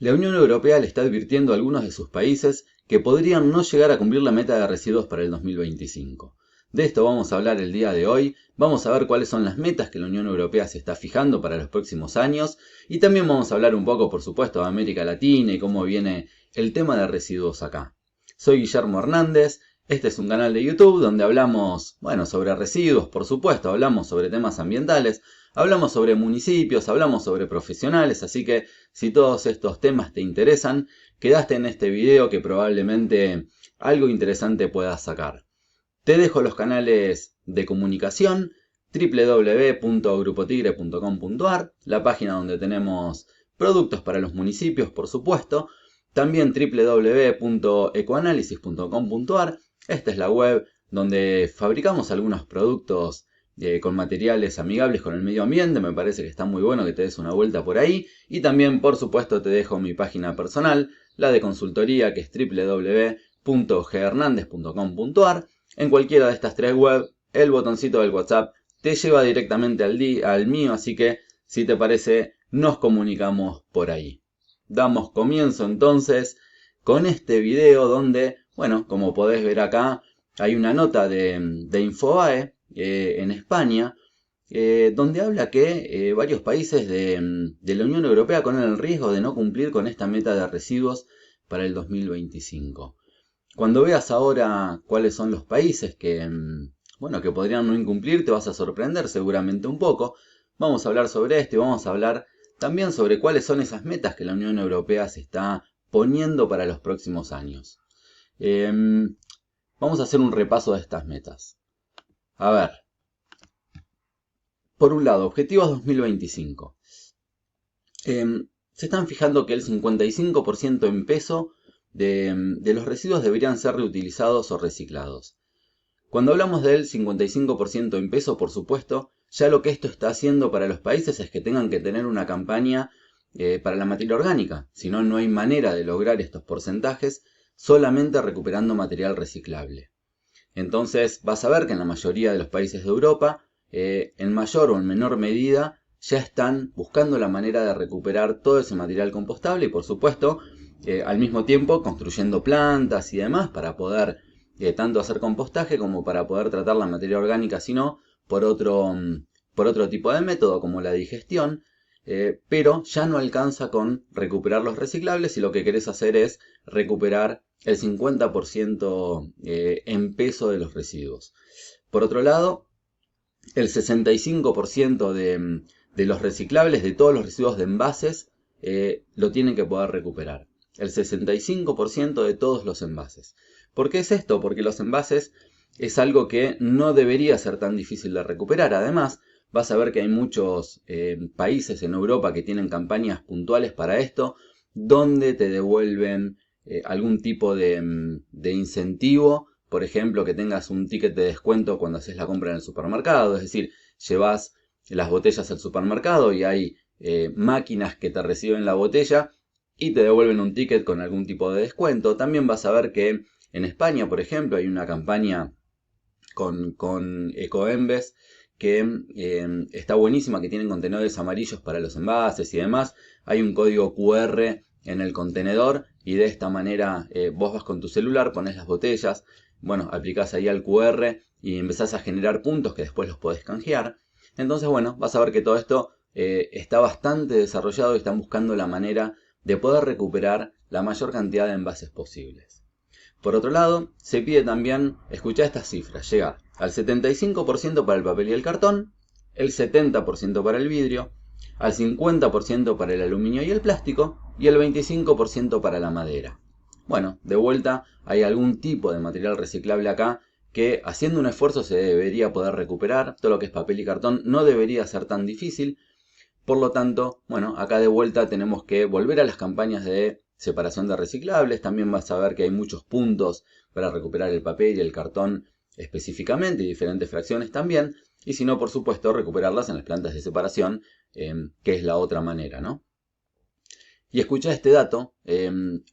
La Unión Europea le está advirtiendo a algunos de sus países que podrían no llegar a cumplir la meta de residuos para el 2025. De esto vamos a hablar el día de hoy, vamos a ver cuáles son las metas que la Unión Europea se está fijando para los próximos años y también vamos a hablar un poco, por supuesto, de América Latina y cómo viene el tema de residuos acá. Soy Guillermo Hernández, este es un canal de YouTube donde hablamos, sobre residuos, por supuesto, hablamos sobre temas ambientales, hablamos sobre municipios, hablamos sobre profesionales, así que si todos estos temas te interesan, quedaste en este video que probablemente algo interesante puedas sacar. Te dejo los canales de comunicación, www.grupotigre.com.ar, la página donde tenemos productos para los municipios, por supuesto, también www.ecoanálisis.com.ar, esta es la web donde fabricamos algunos productos con materiales amigables con el medio ambiente, me parece que está muy bueno que te des una vuelta por ahí. Y también, por supuesto, te dejo mi página personal, la de consultoría, que es www.ghernandez.com.ar. En cualquiera de estas tres webs, el botoncito del WhatsApp te lleva directamente al mío, así que si te parece, nos comunicamos por ahí. Damos comienzo entonces con este video donde, como podés ver acá, hay una nota de Infobae en España, donde habla que varios países de la Unión Europea corren el riesgo de no cumplir con esta meta de residuos para el 2025. Cuando veas ahora cuáles son los países que podrían no incumplir, te vas a sorprender seguramente un poco. Vamos a hablar sobre esto y vamos a hablar también sobre cuáles son esas metas que la Unión Europea se está poniendo para los próximos años. Vamos a hacer un repaso de estas metas. A ver, por un lado, objetivos 2025. Se están fijando que el 55% en peso de los residuos deberían ser reutilizados o reciclados. Cuando hablamos del 55% en peso, por supuesto, ya lo que esto está haciendo para los países es que tengan que tener una campaña para la materia orgánica. Si no, no hay manera de lograr estos porcentajes solamente recuperando material reciclable. Entonces vas a ver que en la mayoría de los países de Europa, en mayor o en menor medida, ya están buscando la manera de recuperar todo ese material compostable y por supuesto, al mismo tiempo construyendo plantas y demás para poder tanto hacer compostaje como para poder tratar la materia orgánica, sino por otro tipo de método como la digestión, pero ya no alcanza con recuperar los reciclables y lo que querés hacer es recuperar el 50% en peso de los residuos. Por otro lado, el 65% de los reciclables, de todos los residuos de envases, lo tienen que poder recuperar. El 65% de todos los envases. ¿Por qué es esto? Porque los envases es algo que no debería ser tan difícil de recuperar. Además, vas a ver que hay muchos países en Europa que tienen campañas puntuales para esto, donde te devuelven algún tipo de incentivo. Por ejemplo, que tengas un ticket de descuento cuando haces la compra en el supermercado. Es decir, llevas las botellas al supermercado y hay máquinas que te reciben la botella y te devuelven un ticket con algún tipo de descuento. También vas a ver que en España, por ejemplo, hay una campaña con Ecoembes que está buenísima, que tienen contenedores amarillos para los envases y demás. Hay un código QR en el contenedor y de esta manera vos vas con tu celular, pones las botellas, aplicás ahí al QR y empezás a generar puntos que después los podés canjear. Entonces, vas a ver que todo esto está bastante desarrollado y están buscando la manera de poder recuperar la mayor cantidad de envases posibles. Por otro lado, se pide también, escuchá estas cifras, llegar al 75% para el papel y el cartón, el 70% para el vidrio, al 50% para el aluminio y el plástico y el 25% para la madera. De vuelta hay algún tipo de material reciclable acá que haciendo un esfuerzo se debería poder recuperar. Todo lo que es papel y cartón no debería ser tan difícil. Por lo tanto, acá de vuelta tenemos que volver a las campañas de separación de reciclables. También vas a ver que hay muchos puntos para recuperar el papel y el cartón específicamente y diferentes fracciones también. Y si no, por supuesto, recuperarlas en las plantas de separación, que es la otra manera, ¿no? Y escucha este dato,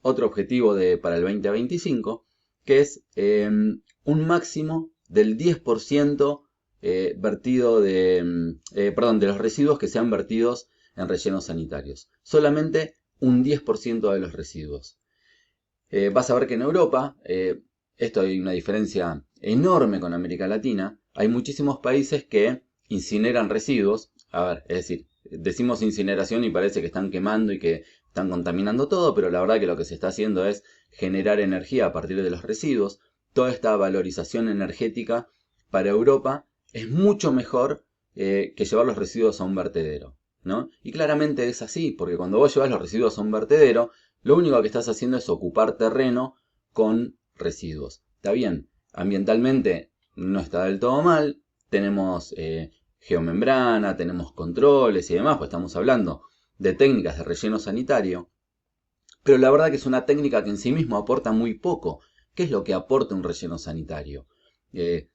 otro objetivo para el 2025, que es un máximo del 10% vertido de los residuos que sean vertidos en rellenos sanitarios. Solamente un 10% de los residuos. Vas a ver que en Europa, esto hay una diferencia enorme con América Latina, hay muchísimos países que incineran residuos. A ver, es decir, decimos incineración y parece que están quemando y que están contaminando todo, pero la verdad que lo que se está haciendo es generar energía a partir de los residuos. Toda esta valorización energética para Europa es mucho mejor que llevar los residuos a un vertedero, ¿no? Y claramente es así, porque cuando vos llevas los residuos a un vertedero, lo único que estás haciendo es ocupar terreno con residuos. Está bien, ambientalmente no está del todo mal, tenemos geomembrana, tenemos controles y demás, pues estamos hablando de técnicas de relleno sanitario, pero la verdad que es una técnica que en sí mismo aporta muy poco. ¿Qué es lo que aporta un relleno sanitario?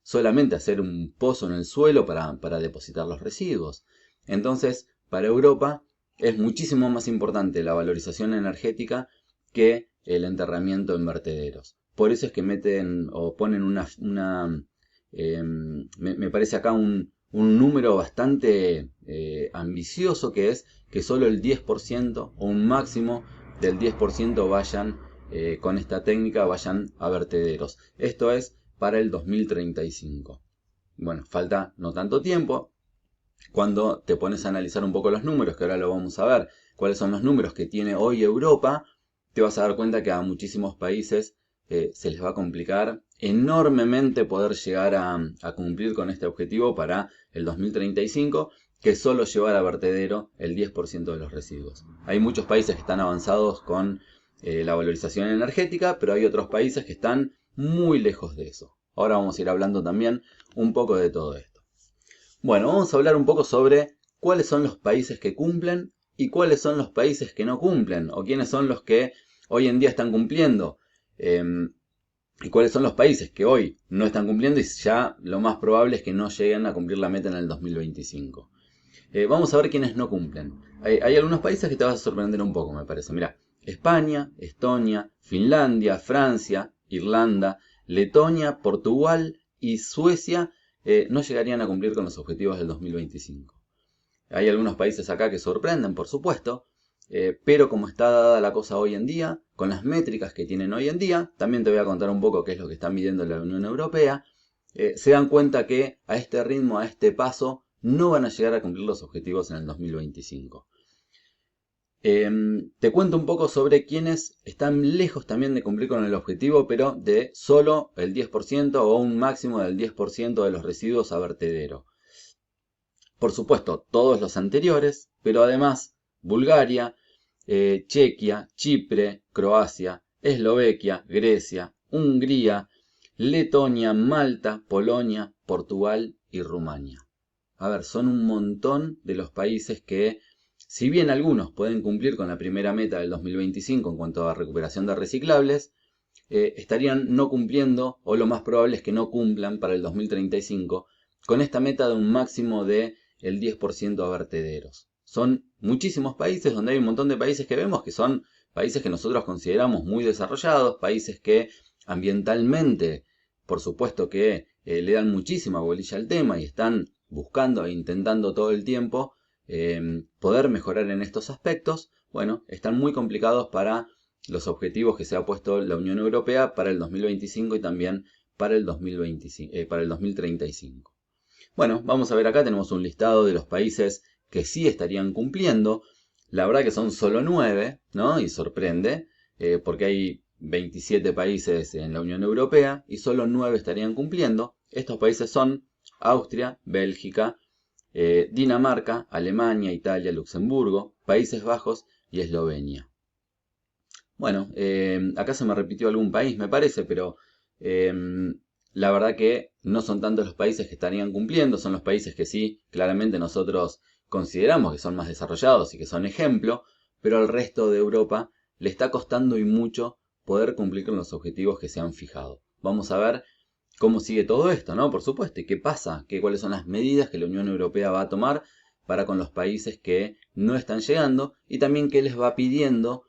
Solamente hacer un pozo en el suelo para depositar los residuos. Entonces, para Europa es muchísimo más importante la valorización energética que el enterramiento en vertederos. Por eso es que meten o ponen me parece acá un número bastante ambicioso, que es que solo el 10% o un máximo del 10% vayan con esta técnica, vayan a vertederos. Esto es para el 2035. Bueno, falta no tanto tiempo. Cuando te pones a analizar un poco los números, que ahora lo vamos a ver, cuáles son los números que tiene hoy Europa, te vas a dar cuenta que a muchísimos países se les va a complicar enormemente poder llegar a cumplir con este objetivo para el 2035, que es solo llevar a vertedero el 10% de los residuos. Hay muchos países que están avanzados con la valorización energética, pero hay otros países que están muy lejos de eso. Ahora vamos a ir hablando también un poco de todo esto. Bueno, vamos a hablar un poco sobre cuáles son los países que cumplen y cuáles son los países que no cumplen, o quiénes son los que hoy en día están cumpliendo, y cuáles son los países que hoy no están cumpliendo y ya lo más probable es que no lleguen a cumplir la meta en el 2025. Vamos a ver quiénes no cumplen. Hay algunos países que te vas a sorprender un poco, me parece. Mira, España, Estonia, Finlandia, Francia, Irlanda, Letonia, Portugal y Suecia no llegarían a cumplir con los objetivos del 2025. Hay algunos países acá que sorprenden, por supuesto, pero como está dada la cosa hoy en día, con las métricas que tienen hoy en día, también te voy a contar un poco qué es lo que está midiendo la Unión Europea, se dan cuenta que a este ritmo, a este paso, no van a llegar a cumplir los objetivos en el 2025. Te cuento un poco sobre quienes están lejos también de cumplir con el objetivo, pero de solo el 10% o un máximo del 10% de los residuos a vertedero. Por supuesto, todos los anteriores, pero además Bulgaria, Chequia, Chipre, Croacia, Eslovaquia, Grecia, Hungría, Letonia, Malta, Polonia, Portugal y Rumania. A ver, son un montón de los países que, si bien algunos pueden cumplir con la primera meta del 2025 en cuanto a recuperación de reciclables, estarían no cumpliendo, o lo más probable es que no cumplan para el 2035, con esta meta de un máximo de el 10% a vertederos. Son muchísimos países donde hay un montón de países que vemos que son países que nosotros consideramos muy desarrollados, países que ambientalmente, por supuesto que le dan muchísima bolilla al tema y están buscando e intentando todo el tiempo poder mejorar en estos aspectos. Bueno, están muy complicados para los objetivos que se ha puesto la Unión Europea para el 2025 y también para el 2035. Bueno, vamos a ver acá, tenemos un listado de los países que sí estarían cumpliendo. La verdad que son solo 9, ¿no? Y sorprende, porque hay 27 países en la Unión Europea y solo 9 estarían cumpliendo. Estos países son Austria, Bélgica, Dinamarca, Alemania, Italia, Luxemburgo, Países Bajos y Eslovenia. Bueno, acá se me repitió algún país, me parece, pero la verdad que no son tantos los países que estarían cumpliendo, son los países que sí, claramente nosotros consideramos que son más desarrollados y que son ejemplo, pero al resto de Europa le está costando y mucho poder cumplir con los objetivos que se han fijado. Vamos a ver cómo sigue todo esto, ¿no? Por supuesto, y qué pasa, cuáles son las medidas que la Unión Europea va a tomar para con los países que no están llegando y también qué les va pidiendo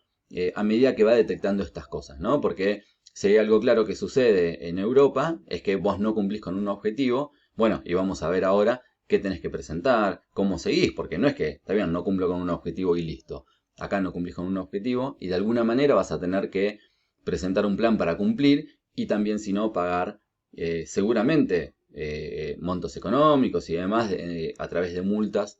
a medida que va detectando estas cosas, ¿no? Porque si hay algo claro que sucede en Europa es que vos no cumplís con un objetivo, bueno, y vamos a ver ahora qué tenés que presentar, cómo seguís, porque no es que, está bien, no cumplo con un objetivo y listo. acá no cumplís con un objetivo y de alguna manera vas a tener que presentar un plan para cumplir y también si no pagar seguramente montos económicos y demás a través de multas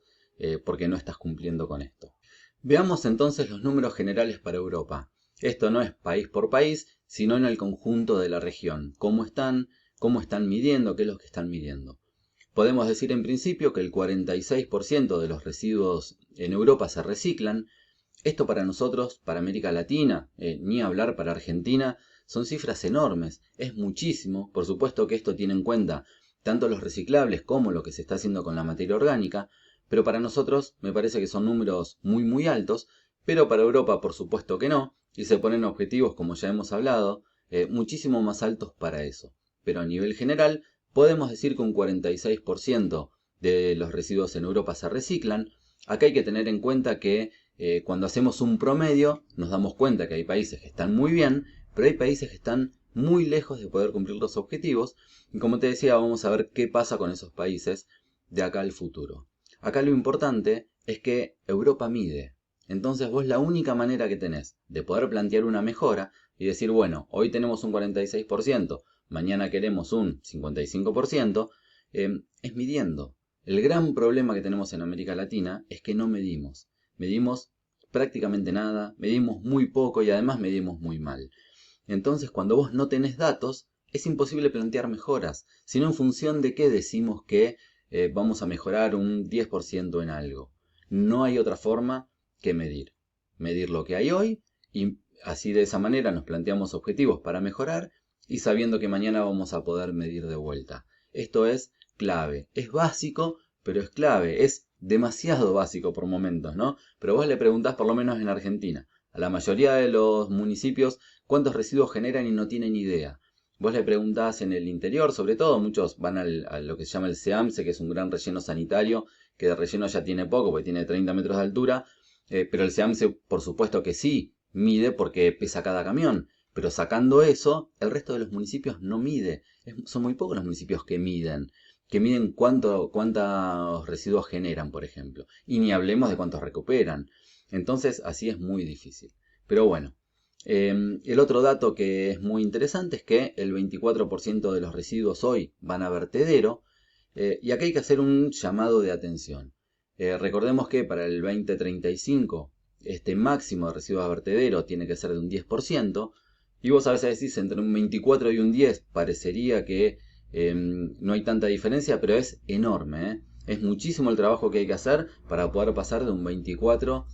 porque no estás cumpliendo con esto. Veamos entonces los números generales para Europa. Esto no es país por país, sino en el conjunto de la región. ¿Cómo están midiendo? ¿Qué es lo que están midiendo? Podemos decir en principio que el 46% de los residuos en Europa se reciclan. Esto para nosotros, para América Latina, ni hablar para Argentina, son cifras enormes. Es muchísimo. Por supuesto que esto tiene en cuenta tanto los reciclables como lo que se está haciendo con la materia orgánica, pero para nosotros me parece que son números muy altos, pero para Europa por supuesto que no, y se ponen objetivos, como ya hemos hablado, muchísimo más altos para eso. Pero a nivel general, podemos decir que un 46% de los residuos en Europa se reciclan. Acá hay que tener en cuenta que cuando hacemos un promedio nos damos cuenta que hay países que están muy bien, pero hay países que están muy lejos de poder cumplir los objetivos. Y como te decía, vamos a ver qué pasa con esos países de acá al futuro. Acá lo importante es que Europa mide. Entonces vos la única manera que tenés de poder plantear una mejora y decir, bueno, hoy tenemos un 46%, mañana queremos un 55%, es midiendo. El gran problema que tenemos en América Latina es que no medimos. Medimos prácticamente nada, medimos muy poco y además medimos muy mal. Entonces cuando vos no tenés datos, es imposible plantear mejoras, sino en función de qué decimos que vamos a mejorar un 10% en algo. No hay otra forma que medir. Medir lo que hay hoy y así de esa manera nos planteamos objetivos para mejorar y sabiendo que mañana vamos a poder medir de vuelta. Esto es clave, es básico, pero es clave, es demasiado básico por momentos, ¿no? Pero vos le preguntás, por lo menos en Argentina, a la mayoría de los municipios cuántos residuos generan y no tienen idea. Vos le preguntás en el interior, sobre todo, muchos van a lo que se llama el SEAMSE, que es un gran relleno sanitario, que de relleno ya tiene poco, porque tiene 30 metros de altura, pero el SEAMSE por supuesto que sí, mide porque pesa cada camión, pero sacando eso, el resto de los municipios no mide. Son muy pocos los municipios que miden cuántos residuos generan, por ejemplo, y ni hablemos de cuántos recuperan. Entonces así es muy difícil. Pero bueno. El otro dato que es muy interesante es que el 24% de los residuos hoy van a vertedero y acá hay que hacer un llamado de atención. Recordemos que para el 2035 este máximo de residuos a vertedero tiene que ser de un 10% y vos a veces decís entre un 24 y un 10 parecería que no hay tanta diferencia, pero es enorme. Es muchísimo el trabajo que hay que hacer para poder pasar de un 24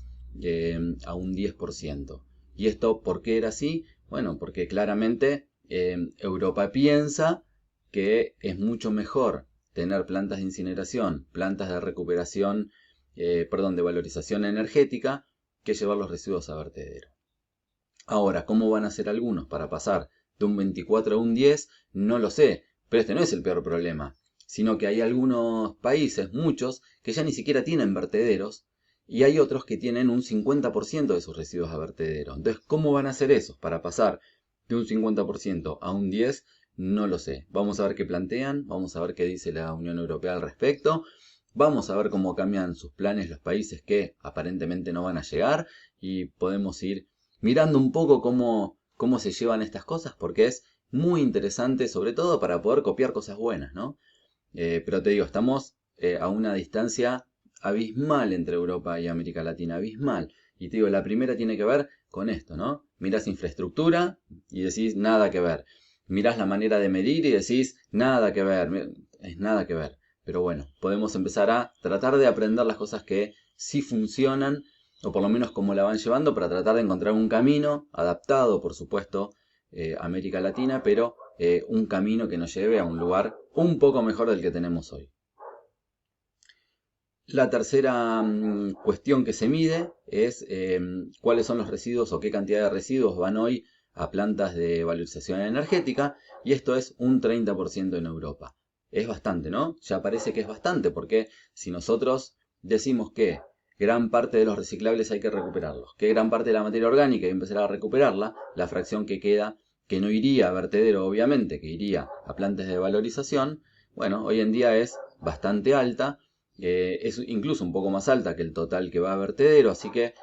a un 10%. ¿Y esto por qué era así? Bueno, porque claramente Europa piensa que es mucho mejor tener plantas de incineración, plantas de recuperación, de valorización energética, que llevar los residuos a vertedero. Ahora, ¿cómo van a hacer algunos para pasar de un 24 a un 10? No lo sé, pero este no es el peor problema, sino que hay algunos países, muchos, que ya ni siquiera tienen vertederos, y hay otros que tienen un 50% de sus residuos a vertedero. Entonces, ¿cómo van a hacer esos para pasar de un 50% a un 10%? No lo sé. Vamos a ver qué plantean, vamos a ver qué dice la Unión Europea al respecto, vamos a ver cómo cambian sus planes los países que aparentemente no van a llegar y podemos ir mirando un poco cómo se llevan estas cosas porque es muy interesante, sobre todo para poder copiar cosas buenas, ¿no? Pero te digo, estamos a una distancia abismal entre Europa y América Latina, abismal. Y te digo, la primera tiene que ver con esto, ¿no? Mirás infraestructura y decís nada que ver. Mirás la manera de medir y decís nada que ver, es nada que ver. Pero bueno, podemos empezar a tratar de aprender las cosas que sí funcionan, o por lo menos cómo la van llevando, para tratar de encontrar un camino adaptado, por supuesto, a América Latina, pero un camino que nos lleve a un lugar un poco mejor del que tenemos hoy. La tercera cuestión que se mide es cuáles son los residuos o qué cantidad de residuos van hoy a plantas de valorización energética, y esto es un 30% en Europa. Es bastante, ¿no? Ya parece que es bastante, porque si nosotros decimos que gran parte de los reciclables hay que recuperarlos, que gran parte de la materia orgánica hay que empezar a recuperarla, la fracción que queda, que no iría a vertedero obviamente, que iría a plantas de valorización, bueno, hoy en día es bastante alta, es incluso un poco más alta que el total que va a vertedero, así que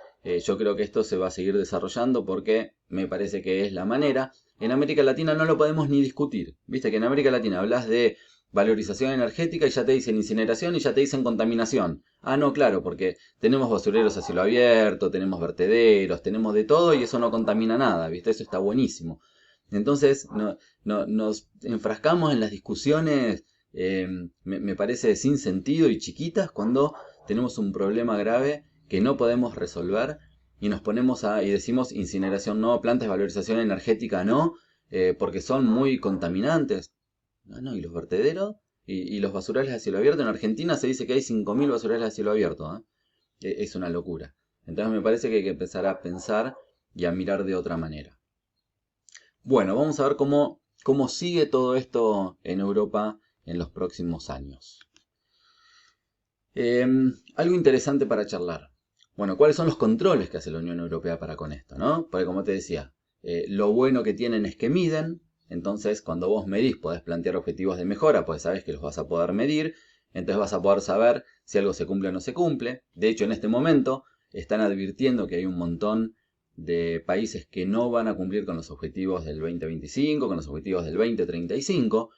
Yo creo que esto se va a seguir desarrollando porque me parece que es la manera. En América Latina no lo podemos ni discutir. Viste que en América Latina hablas de valorización energética y ya te dicen incineración y ya te dicen contaminación. Ah, no, claro, porque tenemos basureros a cielo abierto, tenemos vertederos, tenemos de todo y eso no contamina nada, ¿viste? Eso está buenísimo. Entonces nos enfrascamos en las discusiones, me parece sin sentido y chiquitas cuando tenemos un problema grave que no podemos resolver y nos ponemos y decimos incineración no, plantas de valorización energética no, porque son muy contaminantes. No, y los vertederos y los basurales a cielo abierto. En Argentina se dice que hay 5.000 basurales a cielo abierto, ¿eh? Es una locura. Entonces me parece que hay que empezar a pensar y a mirar de otra manera. Bueno, vamos a ver cómo sigue todo esto en Europa en los próximos años. Algo interesante para charlar. Bueno, ¿cuáles son los controles que hace la Unión Europea para con esto, ¿no? Porque como te decía, lo bueno que tienen es que miden. Entonces, cuando vos medís, podés plantear objetivos de mejora, pues sabés que los vas a poder medir. Entonces vas a poder saber si algo se cumple o no se cumple. De hecho, en este momento están advirtiendo que hay un montón de países que no van a cumplir con los objetivos del 2025, con los objetivos del 2035.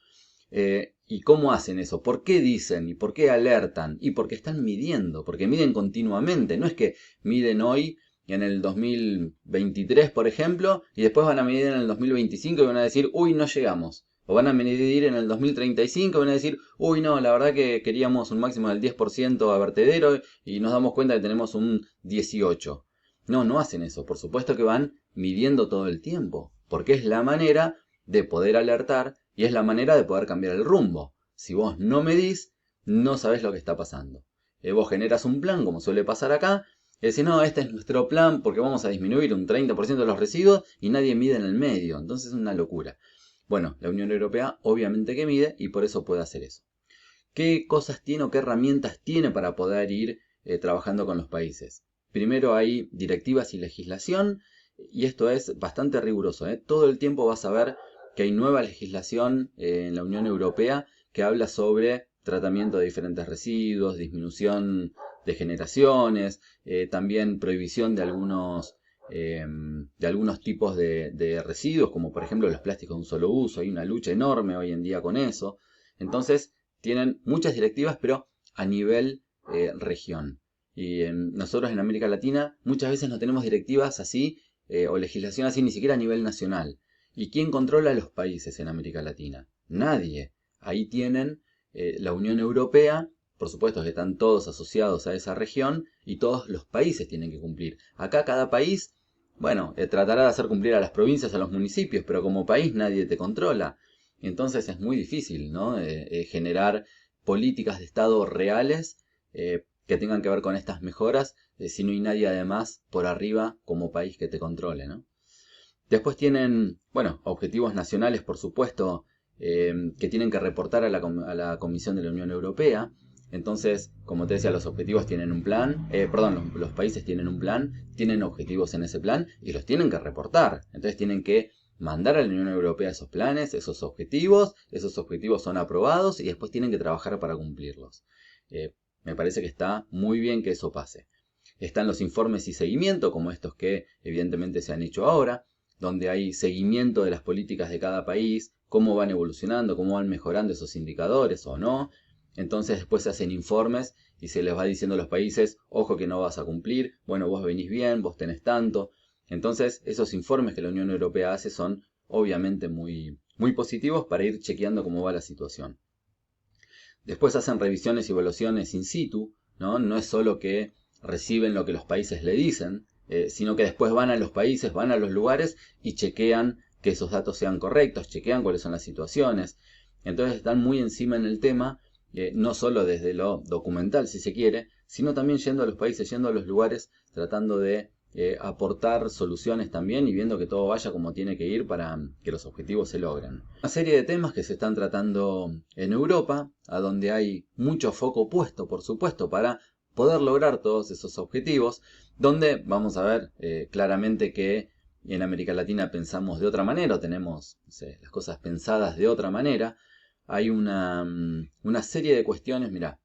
¿Y cómo hacen eso? ¿Por qué dicen? ¿Y por qué alertan? Y porque están midiendo, porque miden continuamente. No es que miden hoy en el 2023, por ejemplo, y después van a medir en el 2025 y van a decir, uy, no llegamos. O van a medir en el 2035 y van a decir, uy, no, la verdad que queríamos un máximo del 10% a vertedero y nos damos cuenta que tenemos un 18%. No, no hacen eso. Por supuesto que van midiendo todo el tiempo, porque es la manera de poder alertar y es la manera de poder cambiar el rumbo. Si vos no medís, no sabés lo que está pasando. Vos generas un plan, como suele pasar acá, y decís, no, este es nuestro plan porque vamos a disminuir un 30% de los residuos y nadie mide en el medio. Entonces es una locura. Bueno, la Unión Europea obviamente que mide y por eso puede hacer eso. ¿Qué cosas tiene o qué herramientas tiene para poder ir trabajando con los países? Primero hay directivas y legislación y esto es bastante riguroso. Todo el tiempo vas a ver que hay nueva legislación en la Unión Europea que habla sobre tratamiento de diferentes residuos, disminución de generaciones, también prohibición de algunos tipos de residuos, como por ejemplo los plásticos de un solo uso. Hay una lucha enorme hoy en día con eso. Entonces, tienen muchas directivas, pero a nivel región. Y nosotros en América Latina muchas veces no tenemos directivas así o legislación así ni siquiera a nivel nacional. ¿Y quién controla los países en América Latina? Nadie. Ahí tienen la Unión Europea, por supuesto que están todos asociados a esa región y todos los países tienen que cumplir. Acá cada país, bueno, tratará de hacer cumplir a las provincias, a los municipios, pero como país nadie te controla. Entonces es muy difícil, ¿no? Generar políticas de Estado reales que tengan que ver con estas mejoras si no hay nadie además por arriba como país que te controle, ¿no? Después tienen, bueno, objetivos nacionales, por supuesto, que tienen que reportar a la Comisión de la Unión Europea. Entonces, como te decía, los objetivos tienen un plan, los países tienen un plan, tienen objetivos en ese plan y los tienen que reportar. Entonces tienen que mandar a la Unión Europea esos planes, esos objetivos son aprobados y después tienen que trabajar para cumplirlos. Me parece que está muy bien que eso pase. Están los informes y seguimiento, como estos que evidentemente se han hecho ahora, donde hay seguimiento de las políticas de cada país, cómo van evolucionando, cómo van mejorando esos indicadores o no. Entonces después se hacen informes y se les va diciendo a los países, ojo que no vas a cumplir, bueno, vos venís bien, vos tenés tanto. Entonces esos informes que la Unión Europea hace son obviamente muy, muy positivos para ir chequeando cómo va la situación. Después hacen revisiones y evaluaciones in situ, ¿no? No es solo que reciben lo que los países le dicen, sino que después van a los países, van a los lugares y chequean que esos datos sean correctos, chequean cuáles son las situaciones. Entonces están muy encima en el tema, no solo desde lo documental si se quiere, sino también yendo a los países, yendo a los lugares, tratando de aportar soluciones también y viendo que todo vaya como tiene que ir para que los objetivos se logren. Una serie de temas que se están tratando en Europa, a donde hay mucho foco puesto, por supuesto, para poder lograr todos esos objetivos, donde vamos a ver claramente que en América Latina pensamos de otra manera, o tenemos las cosas pensadas de otra manera. Hay una serie de cuestiones, mirá,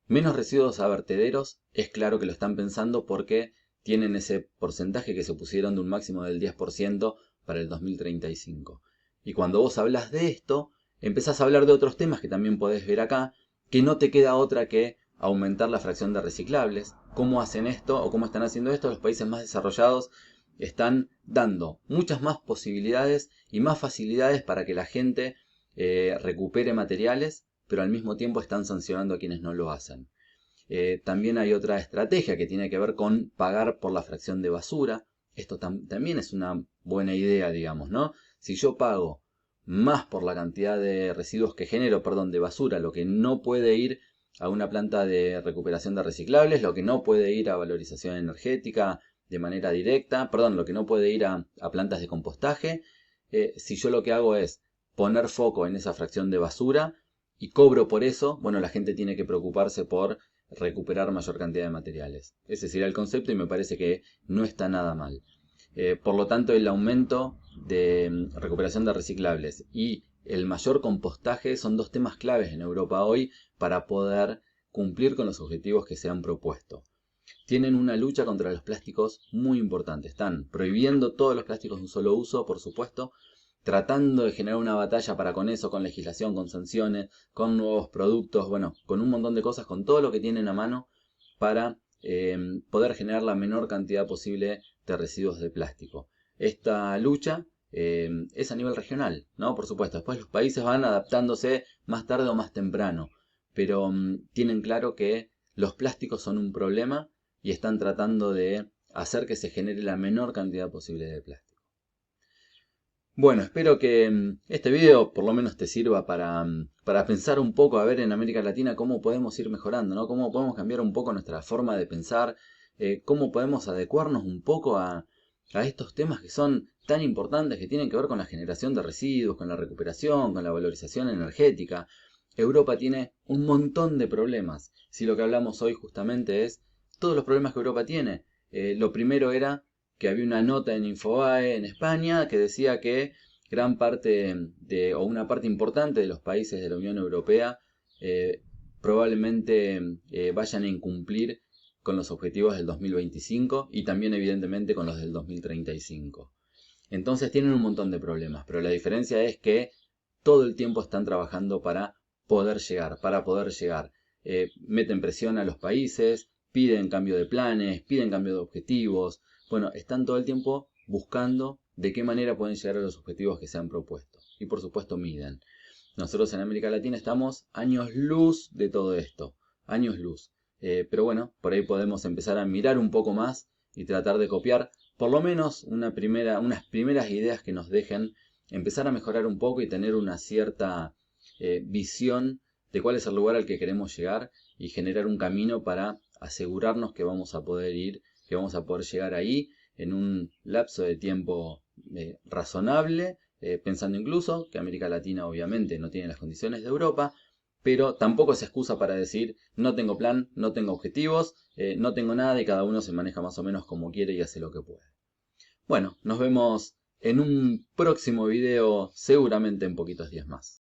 menos residuos a vertederos, es claro que lo están pensando porque tienen ese porcentaje que se pusieron de un máximo del 10% para el 2035. Y cuando vos hablas de esto, empezás a hablar de otros temas que también podés ver acá, que no te queda otra que aumentar la fracción de reciclables. ¿Cómo hacen esto o cómo están haciendo esto? Los países más desarrollados están dando muchas más posibilidades y más facilidades para que la gente recupere materiales, pero al mismo tiempo están sancionando a quienes no lo hacen. También hay otra estrategia que tiene que ver con pagar por la fracción de basura. Esto también es una buena idea, digamos, ¿no? Si yo pago más por la cantidad de residuos que genero, perdón, de basura, lo que no puede ir a una planta de recuperación de reciclables, lo que no puede ir a valorización energética de manera directa, perdón, lo que no puede ir a plantas de compostaje, si yo lo que hago es poner foco en esa fracción de basura y cobro por eso, bueno, la gente tiene que preocuparse por recuperar mayor cantidad de materiales. Ese sería el concepto y me parece que no está nada mal. Por lo tanto, el aumento de recuperación de reciclables y el mayor compostaje son dos temas claves en Europa hoy para poder cumplir con los objetivos que se han propuesto. Tienen una lucha contra los plásticos muy importante. Están prohibiendo todos los plásticos de un solo uso, por supuesto, tratando de generar una batalla para con eso, con legislación, con sanciones, con nuevos productos, bueno, con un montón de cosas, con todo lo que tienen a mano para poder generar la menor cantidad posible de residuos de plástico. Esta lucha es a nivel regional, ¿no? Por supuesto, después los países van adaptándose más tarde o más temprano, pero tienen claro que los plásticos son un problema y están tratando de hacer que se genere la menor cantidad posible de plástico. Bueno, espero que este video por lo menos te sirva para pensar un poco, a ver en América Latina cómo podemos ir mejorando, ¿no? Cómo podemos cambiar un poco nuestra forma de pensar, cómo podemos adecuarnos un poco a estos temas que son tan importantes, que tienen que ver con la generación de residuos, con la recuperación, con la valorización energética. Europa tiene un montón de problemas. Si lo que hablamos hoy justamente es todos los problemas que Europa tiene. Lo primero era que había una nota en Infobae en España que decía que gran parte o una parte importante de los países de la Unión Europea probablemente vayan a incumplir con los objetivos del 2025 y también evidentemente con los del 2035. Entonces tienen un montón de problemas, pero la diferencia es que todo el tiempo están trabajando para poder llegar. Meten presión a los países, piden cambio de planes, piden cambio de objetivos. Bueno, están todo el tiempo buscando de qué manera pueden llegar a los objetivos que se han propuesto. Y por supuesto miden. Nosotros en América Latina estamos años luz de todo esto. Años luz. Pero bueno, por ahí podemos empezar a mirar un poco más y tratar de copiar por lo menos unas primeras ideas que nos dejen empezar a mejorar un poco y tener una cierta visión de cuál es el lugar al que queremos llegar y generar un camino para asegurarnos que vamos a poder ir, que vamos a poder llegar ahí en un lapso de tiempo razonable, pensando incluso que América Latina obviamente no tiene las condiciones de Europa, pero tampoco es excusa para decir no tengo plan, no tengo objetivos, no tengo nada y cada uno se maneja más o menos como quiere y hace lo que puede. Bueno, nos vemos en un próximo video seguramente en poquitos días más.